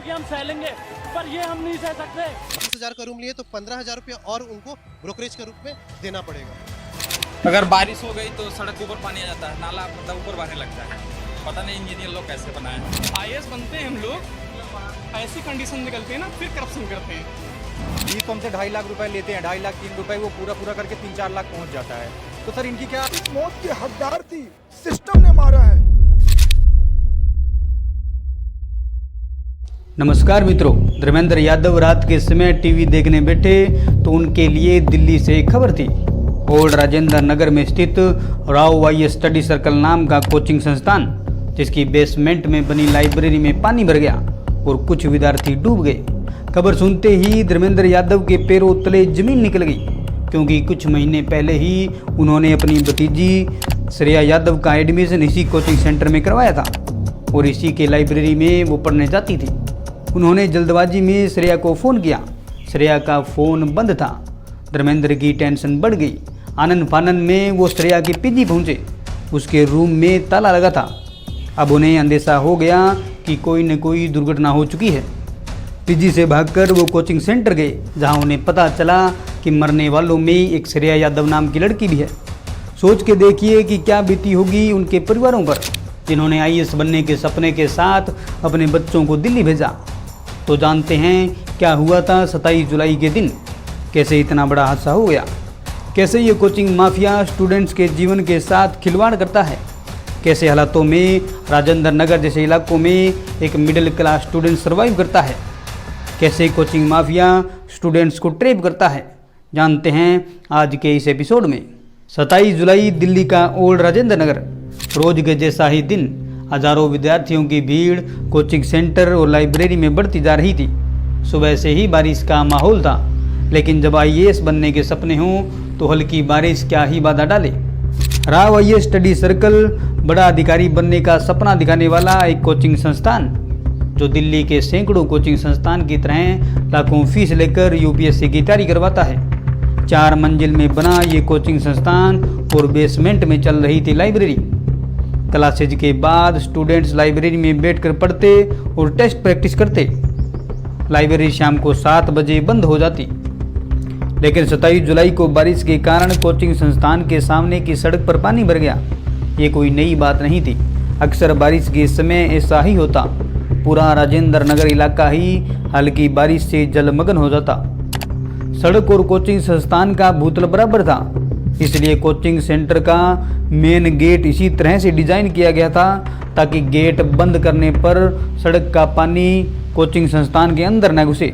कि हम सह लेंगे, पर ये हम नहीं सह सकते। 20,000 का रूम लिए तो 15,000 रुपया और उनको ब्रोकरेज के रूप में देना पड़ेगा। अगर बारिश हो गई तो सड़क के ऊपर पानी आ जाता है, नाला मतलब ऊपर बहने लगता है। पता नहीं इंजीनियर लोग कैसे बनाए। IAS बनते हैं हम लोग, ऐसी कंडीशन निकलते हैं ना, फिर करप्शन करते हैं। ये तो हमसे 2.5 लाख रुपए लेते हैं, 2.5 लाख 3 रुपए वो पूरा करके 3-4 लाख पहुंच जाता है। तो सर इनकी क्या मौत के हकदार थी, सिस्टम ने मारा है। नमस्कार मित्रों, धर्मेंद्र यादव रात के समय टीवी देखने बैठे तो उनके लिए दिल्ली से एक खबर थी। ओल्ड राजेंद्र नगर में स्थित राव वाई स्टडी सर्कल नाम का कोचिंग संस्थान, जिसकी बेसमेंट में बनी लाइब्रेरी में पानी भर गया और कुछ विद्यार्थी डूब गए। खबर सुनते ही धर्मेंद्र यादव के पैरों तले जमीन निकल गई, क्योंकि कुछ महीने पहले ही उन्होंने अपनी भतीजी श्रेया यादव का एडमिशन इसी कोचिंग सेंटर में करवाया था और इसी के लाइब्रेरी में वो पढ़ने जाती थी। उन्होंने जल्दबाजी में श्रेया को फ़ोन किया। श्रेया का फ़ोन बंद था। धर्मेंद्र की टेंशन बढ़ गई। आनंद फानन में वो श्रेया के पीजी पहुंचे। उसके रूम में ताला लगा था। अब उन्हें अंदेशा हो गया कि कोई न कोई दुर्घटना हो चुकी है। पीजी से भागकर वो कोचिंग सेंटर गए, जहां उन्हें पता चला कि मरने वालों में एक श्रेया यादव नाम की लड़की भी है। सोच के देखिए कि क्या बीती होगी उनके परिवारों पर, जिन्होंने IAS बनने के सपने के साथ अपने बच्चों को दिल्ली भेजा। तो जानते हैं क्या हुआ था 27 जुलाई के दिन, कैसे इतना बड़ा हादसा हो गया, कैसे ये कोचिंग माफिया स्टूडेंट्स के जीवन के साथ खिलवाड़ करता है, कैसे हालातों में राजेंद्र नगर जैसे इलाकों में एक मिडिल क्लास स्टूडेंट सर्वाइव करता है, कैसे कोचिंग माफिया स्टूडेंट्स को ट्रैप करता है। जानते हैं आज के इस एपिसोड में। 27 जुलाई दिल्ली का ओल्ड राजेंद्र नगर, रोज के जैसा ही दिन। हजारों विद्यार्थियों की भीड़ कोचिंग सेंटर और लाइब्रेरी में बढ़ती जा रही थी। सुबह से ही बारिश का माहौल था, लेकिन जब IAS बनने के सपने हों तो हल्की बारिश क्या ही बाधा डाले। राव IAS स्टडी सर्कल बड़ा अधिकारी बनने का सपना दिखाने वाला एक कोचिंग संस्थान, जो दिल्ली के सैकड़ों कोचिंग संस्थान की तरह लाखों फीस लेकर UPSC की तैयारी करवाता है। 4 मंजिल में बना ये कोचिंग संस्थान और बेसमेंट में चल रही थी लाइब्रेरी। क्लासेज के बाद स्टूडेंट्स लाइब्रेरी में बैठकर पढ़ते और टेस्ट प्रैक्टिस करते। लाइब्रेरी शाम को 7 बजे बंद हो जाती, लेकिन 27 जुलाई को बारिश के कारण कोचिंग संस्थान के सामने की सड़क पर पानी भर गया। ये कोई नई बात नहीं थी, अक्सर बारिश के समय ऐसा ही होता। पूरा राजेंद्र नगर इलाका ही हल्की बारिश से जलमग्न हो जाता। सड़क और कोचिंग संस्थान का भूतल बराबर था, इसलिए कोचिंग सेंटर का मेन गेट इसी तरह से डिजाइन किया गया था ताकि गेट बंद करने पर सड़क का पानी कोचिंग संस्थान के अंदर न घुसे।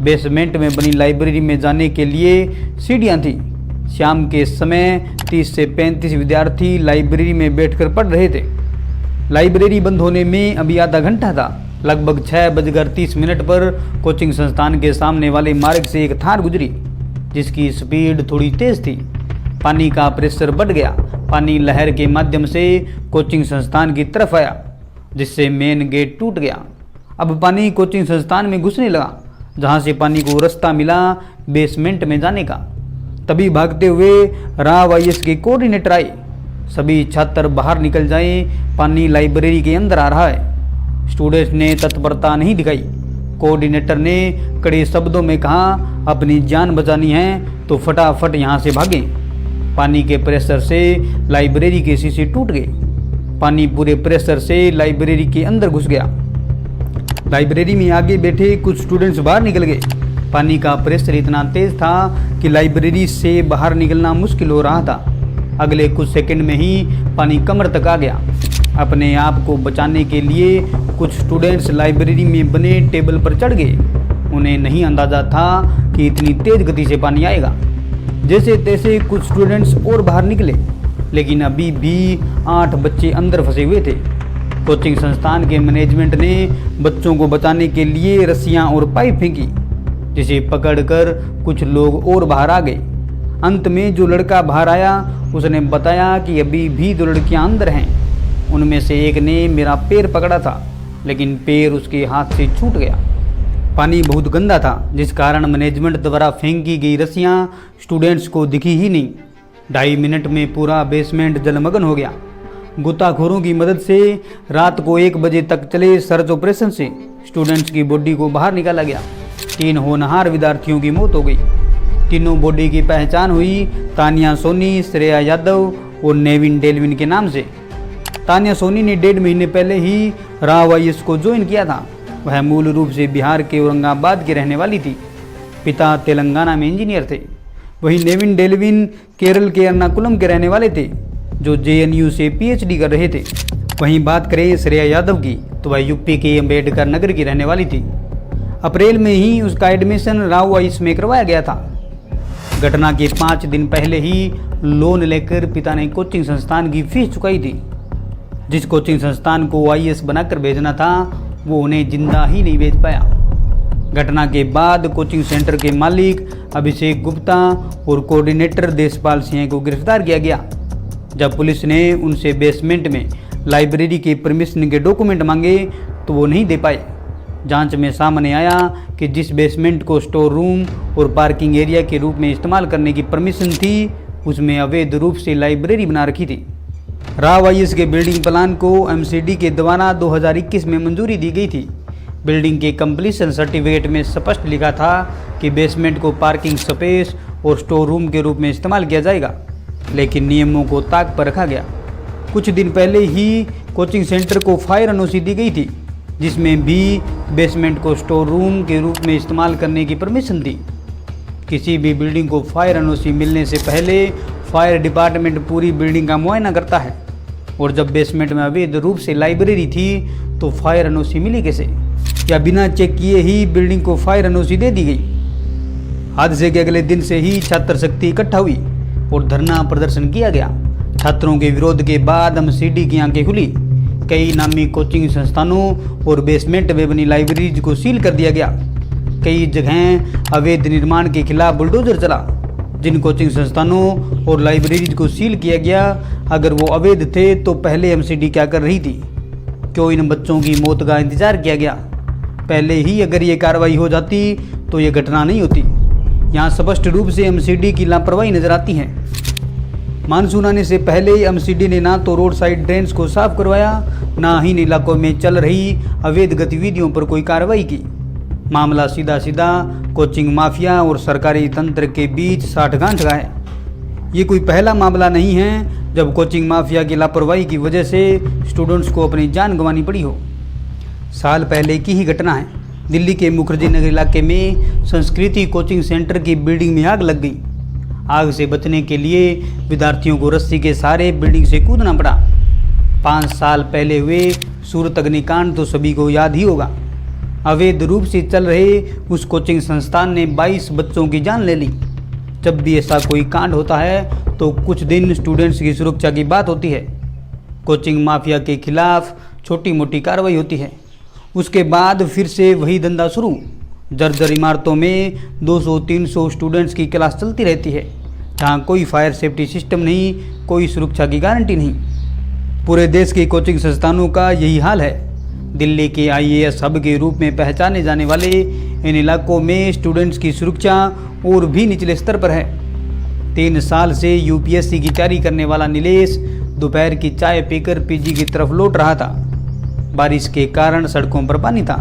बेसमेंट में बनी लाइब्रेरी में जाने के लिए सीढ़ियां थी। शाम के समय 30 से 35 विद्यार्थी लाइब्रेरी में बैठकर पढ़ रहे थे। लाइब्रेरी बंद होने में अभी आधा घंटा था। लगभग 6:30 पर कोचिंग संस्थान के सामने वाले मार्ग से एक थार गुजरी, जिसकी स्पीड थोड़ी तेज थी। पानी का प्रेशर बढ़ गया। पानी लहर के माध्यम से कोचिंग संस्थान की तरफ आया, जिससे मेन गेट टूट गया। अब पानी कोचिंग संस्थान में घुसने लगा, जहां से पानी को रास्ता मिला बेसमेंट में जाने का। तभी भागते हुए राव IAS के कोऑर्डिनेटर आए। सभी छात्र बाहर निकल जाएं, पानी लाइब्रेरी के अंदर आ रहा है। स्टूडेंट्स ने तत्परता नहीं दिखाई। कोऑर्डिनेटर ने कड़े शब्दों में कहा, अपनी जान बचानी है तो फटाफट यहाँ से भागें। पानी के प्रेशर से लाइब्रेरी के शीशे टूट गए। पानी पूरे प्रेशर से लाइब्रेरी के अंदर घुस गया। लाइब्रेरी में आगे बैठे कुछ स्टूडेंट्स बाहर निकल गए। पानी का प्रेशर इतना तेज था कि लाइब्रेरी से बाहर निकलना मुश्किल हो रहा था। अगले कुछ सेकंड में ही पानी कमर तक आ गया। अपने आप को बचाने के लिए कुछ स्टूडेंट्स लाइब्रेरी में बने टेबल पर चढ़ गए। उन्हें नहीं अंदाजा था कि इतनी तेज गति से पानी आएगा। जैसे तैसे कुछ स्टूडेंट्स और बाहर निकले, लेकिन अभी भी 8 बच्चे अंदर फंसे हुए थे। कोचिंग संस्थान के मैनेजमेंट ने बच्चों को बचाने के लिए रस्सियां और पाइप फेंकी, जिसे पकड़कर कुछ लोग और बाहर आ गए। अंत में जो लड़का बाहर आया उसने बताया कि अभी भी 2 लड़कियां अंदर हैं। उनमें से एक ने मेरा पैर पकड़ा था, लेकिन पैर उसके हाथ से छूट गया। पानी बहुत गंदा था, जिस कारण मैनेजमेंट द्वारा फेंकी गई रस्सियां स्टूडेंट्स को दिखी ही नहीं। 2.5 मिनट में पूरा बेसमेंट जलमग्न हो गया। गोताखोरों की मदद से रात को 1 बजे तक चले सर्च ऑपरेशन से स्टूडेंट्स की बॉडी को बाहर निकाला गया। 3 होनहार विद्यार्थियों की मौत हो गई। तीनों बॉडी की पहचान हुई तानिया सोनी, श्रेया यादव और नेविन डेलविन के नाम से। तानिया सोनी ने 1.5 महीने पहले ही राव IAS को ज्वाइन किया था। वह मूल रूप से बिहार के औरंगाबाद की रहने वाली थी। पिता तेलंगाना में इंजीनियर थे। वहीं नेविन डेलविन केरल के एर्नाकुलम के रहने वाले थे, जो JNU से PhD कर रहे थे। वहीं बात करें श्रेया यादव की, तो वह यूपी के अम्बेडकर नगर की रहने वाली थी। अप्रैल में ही उसका एडमिशन राव IAS में करवाया गया था। घटना के 5 दिन पहले ही लोन लेकर पिता ने कोचिंग संस्थान की फीस चुकाई थी। जिस कोचिंग संस्थान को IAS बनाकर भेजना था, वो उन्हें जिंदा ही नहीं भेज पाया। घटना के बाद कोचिंग सेंटर के मालिक अभिषेक गुप्ता और कोऑर्डिनेटर देशपाल सिंह को गिरफ्तार किया गया। जब पुलिस ने उनसे बेसमेंट में लाइब्रेरी के परमिशन के डॉक्यूमेंट मांगे तो वो नहीं दे पाए। जांच में सामने आया कि जिस बेसमेंट को स्टोर रूम और पार्किंग एरिया के रूप में इस्तेमाल करने की परमिशन थी, उसमें अवैध रूप से लाइब्रेरी बना रखी थी। राव IAS के बिल्डिंग प्लान को MCD के द्वारा 2021 में मंजूरी दी गई थी। बिल्डिंग के कंप्लीशन सर्टिफिकेट में स्पष्ट लिखा था कि बेसमेंट को पार्किंग स्पेस और स्टोर रूम के रूप में इस्तेमाल किया जाएगा, लेकिन नियमों को ताक पर रखा गया। कुछ दिन पहले ही कोचिंग सेंटर को फायर NOC दी गई थी, जिसमें भी बेसमेंट को स्टोर रूम के रूप में इस्तेमाल करने की परमिशन थी। किसी भी बिल्डिंग को फायर NOC मिलने से पहले फायर डिपार्टमेंट पूरी बिल्डिंग का मुआयना करता है, और जब बेसमेंट में अवैध रूप से लाइब्रेरी थी तो फायर NOC मिली कैसे, या बिना चेक किए ही बिल्डिंग को फायर NOC दे दी गई। हादसे के अगले दिन से ही छात्र शक्ति इकट्ठा हुई और धरना प्रदर्शन किया गया। छात्रों के विरोध के बाद MCD की आंखें खुली। कई नामी कोचिंग संस्थानों और बेसमेंट में बनी लाइब्रेरीज को सील कर दिया गया। कई जगह अवैध निर्माण के खिलाफ बुलडोजर चला। जिन कोचिंग संस्थानों और लाइब्रेरीज को सील किया गया, अगर वो अवैध थे तो पहले MCD क्या कर रही थी? क्यों इन बच्चों की मौत का इंतजार किया गया? पहले ही अगर ये कार्रवाई हो जाती तो ये घटना नहीं होती। यहाँ स्पष्ट रूप से MCD की लापरवाही नजर आती है। मानसून आने से पहले MCD ने ना तो रोड साइड ड्रेन्स को साफ करवाया, ना ही इन इलाकों में चल रही अवैध गतिविधियों पर कोई कार्रवाई की। मामला सीधा सीधा कोचिंग माफिया और सरकारी तंत्र के बीच साठगांठ का है। ये कोई पहला मामला नहीं है जब कोचिंग माफिया की लापरवाही की वजह से स्टूडेंट्स को अपनी जान गंवानी पड़ी हो। साल पहले की ही घटना है। दिल्ली के मुखर्जी नगर इलाके में संस्कृति कोचिंग सेंटर की बिल्डिंग में आग लग गई। आग से बचने के लिए विद्यार्थियों को रस्सी के सहारे बिल्डिंग से कूदना पड़ा। 5 साल पहले हुए सूरत अग्निकांड तो सभी को याद ही होगा। अवैध रूप से चल रहे उस कोचिंग संस्थान ने 22 बच्चों की जान ले ली। जब भी ऐसा कोई कांड होता है तो कुछ दिन स्टूडेंट्स की सुरक्षा की बात होती है। कोचिंग माफिया के खिलाफ छोटी मोटी कार्रवाई होती है, उसके बाद फिर से वही धंधा शुरू। जर्जर इमारतों में 200-300 स्टूडेंट्स की क्लास चलती रहती है, जहाँ कोई फायर सेफ्टी सिस्टम नहीं, कोई सुरक्षा की गारंटी नहीं। पूरे देश के कोचिंग संस्थानों का यही हाल है। दिल्ली के IAS हब के रूप में पहचाने जाने वाले इन इलाकों में स्टूडेंट्स की सुरक्षा और भी निचले स्तर पर है। 3 साल से UPSC की तैयारी करने वाला नीलेश दोपहर की चाय पीकर PG की तरफ लौट रहा था। बारिश के कारण सड़कों पर पानी था।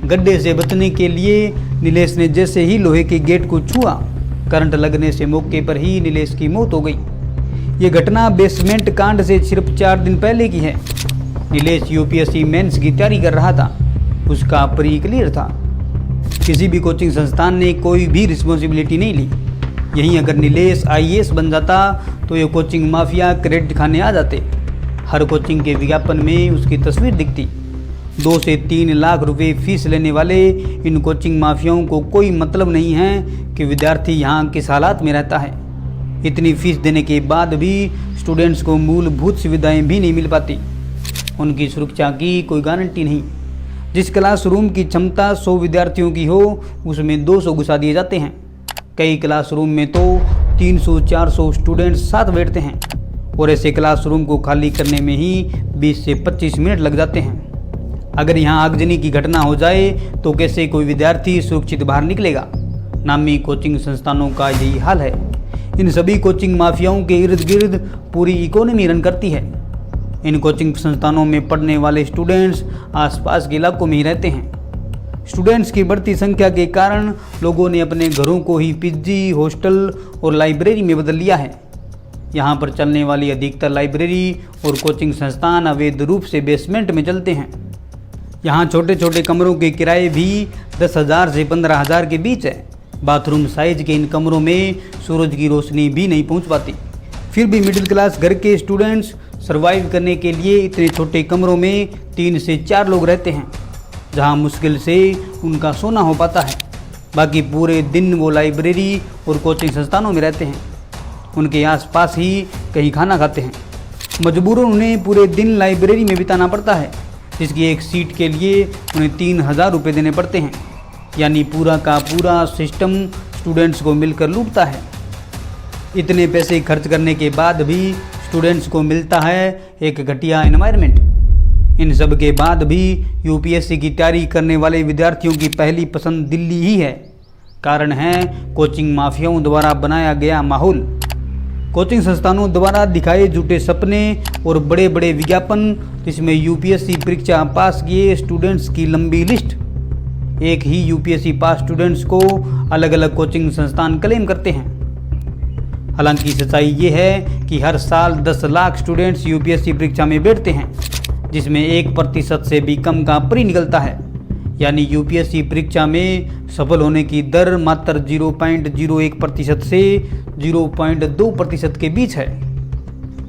गड्ढे से बचने के लिए नीलेश ने जैसे ही लोहे के गेट को छुआ, करंट लगने से मौके पर ही नीलेश की मौत हो गई। ये घटना बेसमेंट कांड से सिर्फ 4 दिन पहले की है। नीलेश UPSC मेंस की तैयारी कर रहा था, उसका प्री क्लियर था। किसी भी कोचिंग संस्थान ने कोई भी रिस्पॉन्सिबिलिटी नहीं ली। यहीं अगर नीलेश IAS बन जाता तो ये कोचिंग माफिया क्रेडिट खाने आ जाते। हर कोचिंग के विज्ञापन में उसकी तस्वीर दिखती। 2 से 3 लाख रुपए फीस लेने वाले इन कोचिंग माफियाओं को कोई मतलब नहीं है कि विद्यार्थी यहाँ किस हालात में रहता है। इतनी फीस देने के बाद भी स्टूडेंट्स को मूलभूत सुविधाएं भी नहीं मिल पाती। उनकी सुरक्षा की कोई गारंटी नहीं। जिस क्लासरूम की क्षमता 100 विद्यार्थियों की हो, उसमें 200 घुसा दिए जाते हैं। कई क्लासरूम में तो 300-400 स्टूडेंट्स साथ बैठते हैं, और ऐसे क्लासरूम को खाली करने में ही 20 से 25 मिनट लग जाते हैं। अगर यहाँ आगजनी की घटना हो जाए तो कैसे कोई विद्यार्थी सुरक्षित बाहर निकलेगा? नामी कोचिंग संस्थानों का यही हाल है। इन सभी कोचिंग माफियाओं के इर्द गिर्द पूरी इकोनॉमी रन करती है। इन कोचिंग संस्थानों में पढ़ने वाले स्टूडेंट्स आसपास के इलाकों में ही रहते हैं। स्टूडेंट्स की बढ़ती संख्या के कारण लोगों ने अपने घरों को ही पीजी, हॉस्टल और लाइब्रेरी में बदल लिया है। यहाँ पर चलने वाली अधिकतर लाइब्रेरी और कोचिंग संस्थान अवैध रूप से बेसमेंट में चलते हैं। यहाँ छोटे छोटे कमरों के किराए भी 10,000 से 15,000 के बीच है। बाथरूम साइज के इन कमरों में सूरज की रोशनी भी नहीं पहुँच पाती। फिर भी मिडिल क्लास घर के स्टूडेंट्स सर्वाइव करने के लिए इतने छोटे कमरों में 3 से 4 लोग रहते हैं, जहाँ मुश्किल से उनका सोना हो पाता है। बाकी पूरे दिन वो लाइब्रेरी और कोचिंग संस्थानों में रहते हैं। उनके आसपास ही कहीं खाना खाते हैं। मजबूरन उन्हें पूरे दिन लाइब्रेरी में बिताना पड़ता है, जिसकी एक सीट के लिए उन्हें 3,000 रुपये देने पड़ते हैं। यानी पूरा का पूरा सिस्टम स्टूडेंट्स को मिलकर लूटता है। इतने पैसे खर्च करने के बाद भी स्टूडेंट्स को मिलता है एक घटिया एनवायरनमेंट। इन सब के बाद भी यूपीएससी की तैयारी करने वाले विद्यार्थियों की पहली पसंद दिल्ली ही है। कारण है कोचिंग माफियाओं द्वारा बनाया गया माहौल। कोचिंग संस्थानों द्वारा दिखाए झूठे सपने और बड़े बड़े विज्ञापन, जिसमें यूपीएससी परीक्षा पास किए स्टूडेंट्स की लंबी लिस्ट। एक ही यूपीएससी पास स्टूडेंट्स को अलग अलग कोचिंग संस्थान क्लेम करते हैं। हालांकि सच्चाई ये है कि हर साल 10 लाख स्टूडेंट्स यूपीएससी परीक्षा में बैठते हैं, जिसमें 1% से भी कम का प्री निकलता है। यानी यूपीएससी परीक्षा में सफल होने की दर मात्र 0.01% से 0.2% के बीच है।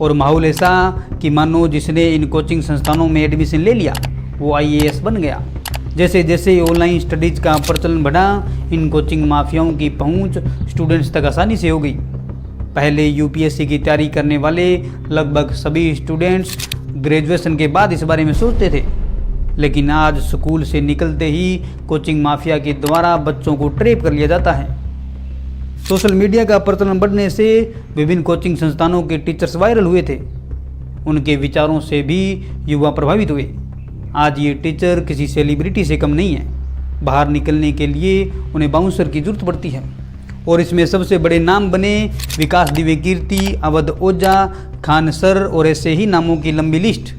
और माहौल ऐसा कि मानो जिसने इन कोचिंग संस्थानों में एडमिशन ले लिया वो आईएएस बन गया। जैसे जैसे ऑनलाइन स्टडीज़ का प्रचलन बढ़ा, इन कोचिंग माफियाओं की पहुंच स्टूडेंट्स तक आसानी से हो गई। पहले यूपीएससी की तैयारी करने वाले लगभग सभी स्टूडेंट्स ग्रेजुएशन के बाद इस बारे में सोचते थे, लेकिन आज स्कूल से निकलते ही कोचिंग माफिया के द्वारा बच्चों को ट्रैप कर लिया जाता है। सोशल मीडिया का प्रचलन बढ़ने से विभिन्न कोचिंग संस्थानों के टीचर्स वायरल हुए थे। उनके विचारों से भी युवा प्रभावित हुए। आज ये टीचर किसी सेलिब्रिटी से कम नहीं है। बाहर निकलने के लिए उन्हें बाउंसर की जरूरत पड़ती है, और इसमें सबसे बड़े नाम बने विकास दिव्य कीर्ति, अवध ओझा, खान सर और ऐसे ही नामों की लंबी लिस्ट।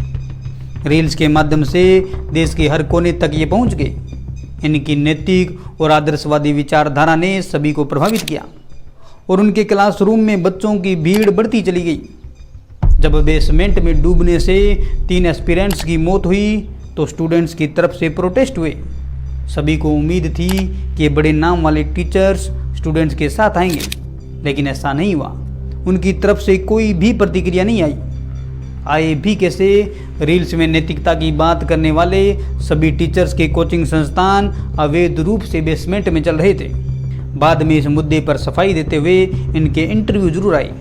रील्स के माध्यम से देश के हर कोने तक ये पहुंच गए। इनकी नैतिक और आदर्शवादी विचारधारा ने सभी को प्रभावित किया, और उनके क्लासरूम में बच्चों की भीड़ बढ़ती चली गई। जब बेसमेंट में डूबने से 3 एस्पिरेंट्स की मौत हुई तो स्टूडेंट्स की तरफ से प्रोटेस्ट हुए। सभी को उम्मीद थी कि बड़े नाम वाले टीचर्स स्टूडेंट्स के साथ आएंगे, लेकिन ऐसा नहीं हुआ। उनकी तरफ से कोई भी प्रतिक्रिया नहीं आई। आए भी कैसे, रील्स में नैतिकता की बात करने वाले सभी टीचर्स के कोचिंग संस्थान अवैध रूप से बेसमेंट में चल रहे थे। बाद में इस मुद्दे पर सफाई देते हुए इनके इंटरव्यू जरूर आए।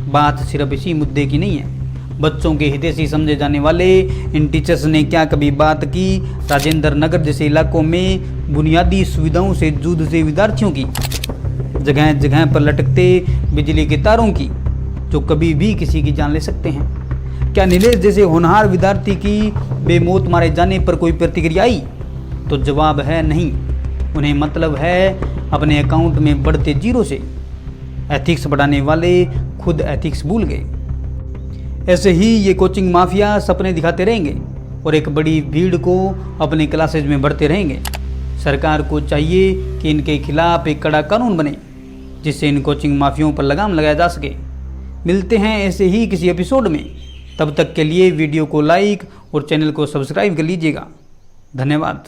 बात सिर्फ इसी मुद्दे की नहीं है। बच्चों के हितैषी समझे जाने वाले इन टीचर्स ने क्या कभी बात की राजेंद्र नगर जैसे इलाकों में बुनियादी सुविधाओं से जूझते विद्यार्थियों की, जगह जगह पर लटकते बिजली के तारों की, जो कभी भी किसी की जान ले सकते हैं? क्या नीलेश जैसे होनहार विद्यार्थी की बेमौत मारे जाने पर कोई प्रतिक्रिया आई? तो जवाब है नहीं। उन्हें मतलब है अपने अकाउंट में बढ़ते जीरो से। एथिक्स बढ़ाने वाले खुद एथिक्स भूल गए। ऐसे ही ये कोचिंग माफिया सपने दिखाते रहेंगे और एक बड़ी भीड़ को अपने क्लासेज में बढ़ते रहेंगे। सरकार को चाहिए कि इनके खिलाफ एक कड़ा कानून बने, जिससे इन कोचिंग माफियाओं पर लगाम लगाया जा सके। मिलते हैं ऐसे ही किसी एपिसोड में। तब तक के लिए वीडियो को लाइक और चैनल को सब्सक्राइब कर लीजिएगा। धन्यवाद।